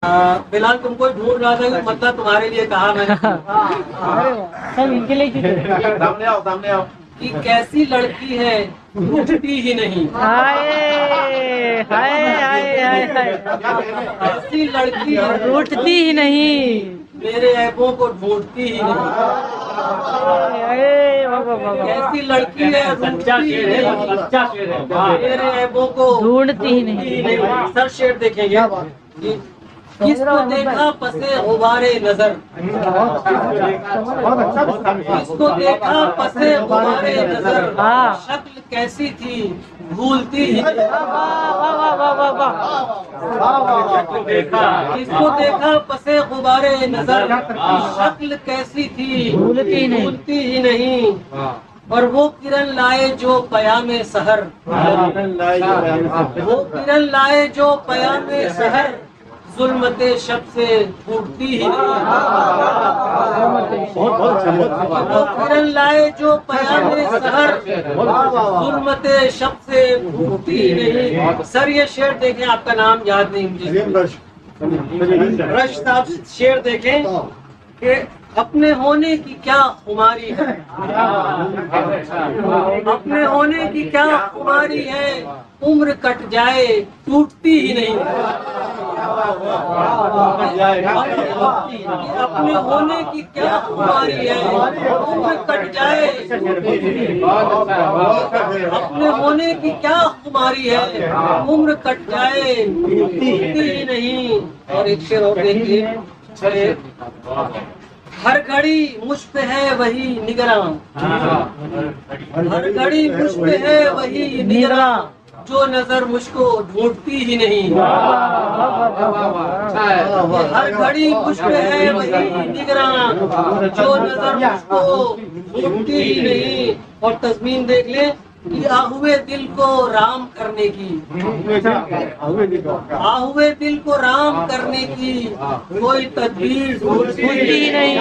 बिलाल तुमको ढूंढ रहा था, मतलब तुम्हारे लिए कहा मैंने सब इनके लिए सामने आओ कि कैसी लड़की है उठती ही नहीं। हाय हाय हाय हाय हाय ऐसी लड़की है उठती ही नहीं। मेरे ऐबों को ढूंढती ही नहीं। अरे बाबा बाबा, कैसी लड़की है उठती ही नहीं, मेरे ऐबों को ढूंढती ही नहीं। सर शेर देखेंगे कि किसको देखा पसे गुबारे नजर, किसको देखा पसे गुबारे नजर, शक्ल कैसी थी भूलती ही नहीं। किसको देखा पसे गुबारे नजर, शक्ल कैसी थी भूलती ही नहीं। और वो किरण लाए जो पयामे सहर, वो किरण लाए जो पयामे सहर, जुल्मते शब से फूटती ही नहीं। वो किरण लाए जो पयामे सहर, जुल्मते शब से फूटती ही नहीं। सर ये शेर देखें, आपका नाम याद नहीं मुझे। रश साहब शेर देखें कि अपने होने की क्या खुमारी है, अपने होने की क्या खुमारी है, उम्र कट जाए टूटती ही नहीं। अपने होने की क्या खुमारी है, उम्र कट जाए, अपने होने की क्या खुमारी है, उम्र कट जाए टूटती ही नहीं। और एक शेर और देखिए, हर घड़ी मुझ पे है वही निगरां, हर घड़ी मुझ पे है वही निगरां, जो नजर मुझको ढूंढती ही नहीं। हर घड़ी मुझ पे है वही निगरां, जो नजर मुझको ढूंढती ही नहीं। और तस्मीन देख ले कि आहुए दिल को राम करने की, आहुए दिल को राम करने की कोई तदबीर ढूंढती ही नहीं।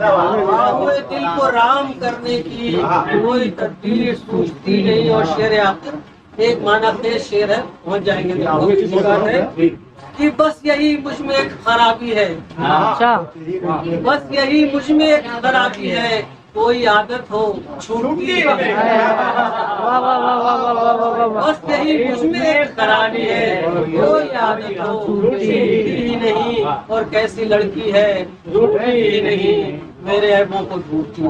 आहुए दिल को राम करने की कोई तदबीर सूझती नहीं। और शेर आखिर एक माना खेज शेर है, पहुंच जाएंगे है कि बस यही मुझ में एक खराबी है, अच्छा, बस यही मुझ में एक खराबी है, कोई आदत हो छूटती है। बस यही मुझ में एक खराबी है, कोई आदत हो छूटती ही नहीं। और कैसी लड़की है छूटती ही नहीं, मेरे ऐबों को ढूंढती।